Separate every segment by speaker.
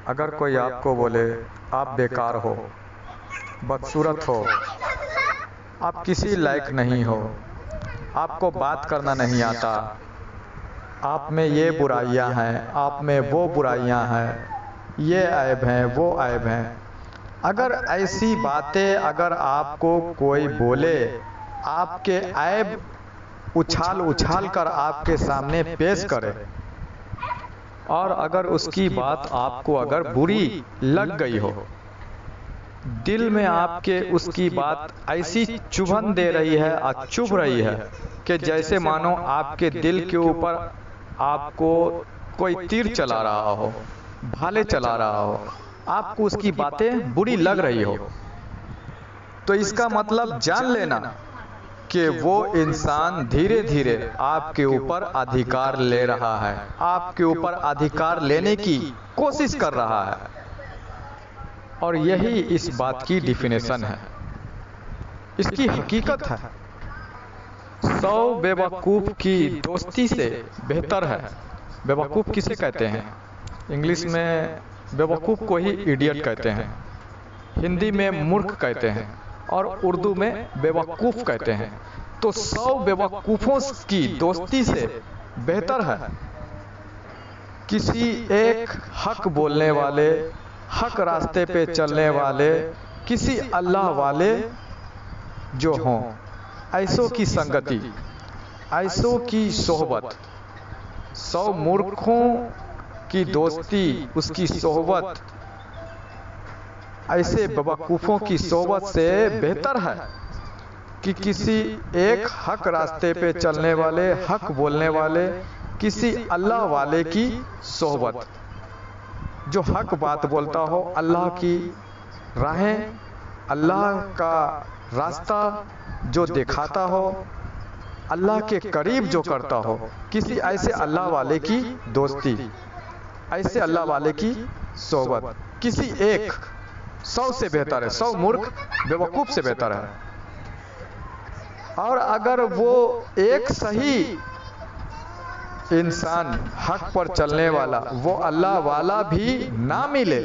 Speaker 1: अगर कोई आपको बोले आप बेकार हो, बदसूरत हो, आप किसी लायक नहीं हो, आपको बात करना नहीं आता, आप में ये बुराइयां हैं, आप में वो बुराइयां हैं, ये ऐब हैं, वो ऐब हैं, अगर ऐसी बातें अगर आपको कोई बोले, आपके ऐब उछाल उछाल कर आपके सामने पेश करे, और अगर उसकी बात आपको अगर बुरी लग गई हो, दिल में आपके उसकी बात ऐसी चुभन दे रही है और चुभ रही है कि जैसे मानो आपके दिल के ऊपर आपको कोई तीर चला रहा हो, भाले चला रहा हो, आपको उसकी बातें बुरी लग रही हो, तो इसका मतलब जान लेना कि वो इंसान धीरे धीरे आपके ऊपर अधिकार ले रहा है, आपके ऊपर अधिकार लेने की कोशिश कर रहा है। और यही इस बात की डिफिनेशन है, इसकी हकीकत है। 100 बेवकूफ़ की दोस्ती से बेहतर है। बेवकूफ़ किसे कहते हैं? इंग्लिश में बेवकूफ़ को ही इडियट कहते हैं, हिंदी में मूर्ख कहते हैं और उर्दू में बेवकूफ़ कहते हैं। तो 100 बेवकूफ़ों की दोस्ती से बेहतर है किसी एक हक बोलने वाले, हक रास्ते पे चलने वाले, किसी अल्लाह वाले जो हों, ऐसों की संगति, ऐसों की सोहबत। 100 मूर्खों की दोस्ती, उसकी सोहबत, ऐसे बेवकूफ़ों की सोहबत से बेहतर है कि किसी एक हक रास्ते पे चलने वाले, हक बोलने वाले, किसी अल्लाह वाले की सोहबत, जो हक बात बोलता हो, अल्लाह की राहें, अल्लाह का रास्ता जो दिखाता हो, अल्लाह के करीब जो करता हो, किसी ऐसे अल्लाह वाले की दोस्ती, ऐसे अल्लाह वाले की सोहबत, किसी एक 100 से बेहतर है। 100 मूर्ख बेवकूफ़ से बेहतर है। और अगर वो एक सही इंसान, हक पर चलने वाला, वो अल्लाह वाला भी ना मिले,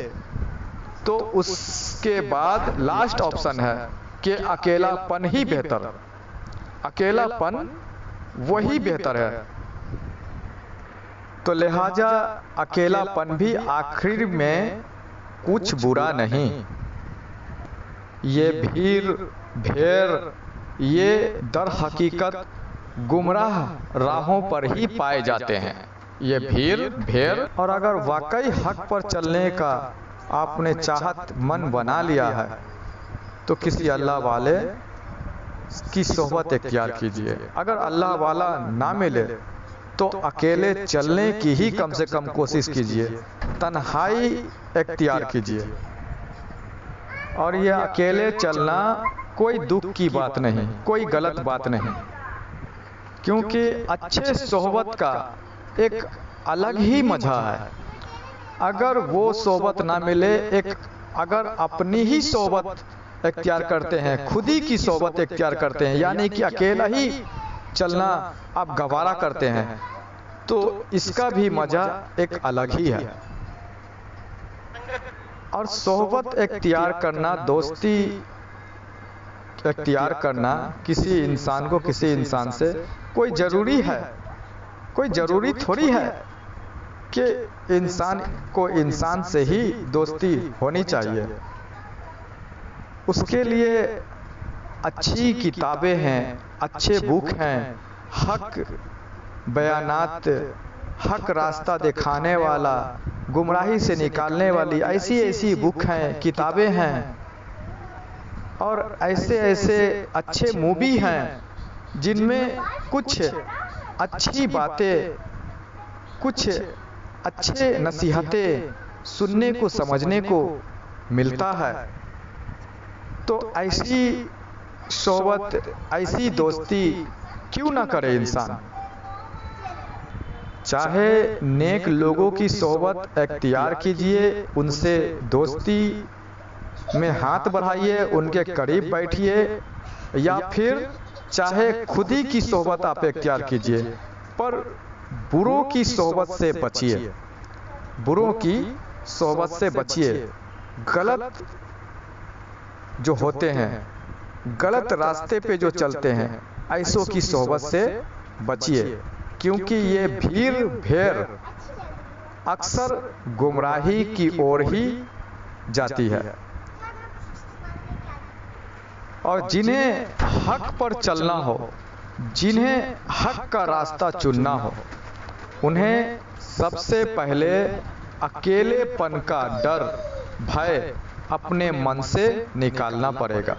Speaker 1: तो उसके बाद लास्ट ऑप्शन है कि अकेलापन ही बेहतर, अकेलापन वही बेहतर है। तो लिहाजा अकेलापन भी आखिर में कुछ बुरा नहीं। ये भीड़ भेड़, ये दर हकीकत गुमराह राहों पर ही पाए जाते हैं, ये भीड़ भेड़। और अगर वाकई हक पर चलने का आपने चाहत मन बना लिया है, तो किसी अल्लाह वाले की सोहबत इख्तियार कीजिए। अगर अल्लाह वाला ना मिले तो अकेले चलने की ही कम से कम कोशिश कीजिए, तन्हाई इख्तियार कीजिए। और ये अकेले चलना कोई दुख की बात नहीं, कोई गलत बात नहीं, क्योंकि अच्छे सोहबत का एक अलग ही मज़ा है। अगर वो सोहबत ना मिले, एक अगर अपनी ही सोहबत इख्तियार करते हैं, खुद ही की सोहबत इख्तियार करते हैं, यानी कि अकेला ही चलना आप गवारा करते हैं, तो इसका भी मज़ा एक अलग ही है। और सोहबत इख्तियार करना, दोस्ती इख्तियार करना किसी इंसान को किसी इंसान से कोई ज़रूरी है, कोई ज़रूरी थोड़ी है कि इंसान को इंसान से ही दोस्ती होनी चाहिए। उसके लिए अच्छी किताबें हैं, अच्छे बुक हैं, हक बयानात, हक रास्ता दिखाने वाला, गुमराही से निकालने वाली ऐसी ऐसी बुक हैं, किताबें हैं, और ऐसे ऐसे अच्छे मूवी हैं जिनमें कुछ अच्छी बातें, कुछ अच्छे नसीहतें सुनने को, समझने को मिलता है। तो ऐसी सोहबत, ऐसी दोस्ती क्यों ना करे इंसान। चाहे नेक लोगों की सोहबत इख्तियार कीजिए, उनसे दोस्ती में हाथ बढ़ाइए, उनके करीब बैठिए, या फिर चाहे खुद ही की सोहबत आप इख्तियार कीजिए, पर बुरों की सोहबत से बचिए, बुरों की सोहबत से बचिए। गलत जो होते हैं, गलत रास्ते पे जो चलते हैं, ऐसों की सोहबत से बचिए, क्योंकि ये भीड़ भेड़ अक्सर गुमराही की ओर ही जाती है। और जिन्हें हक पर चलना हो, जिन्हें हक का रास्ता चुनना हो, उन्हें सबसे पहले अकेलेपन का डर, भय अपने मन से निकालना पड़ेगा।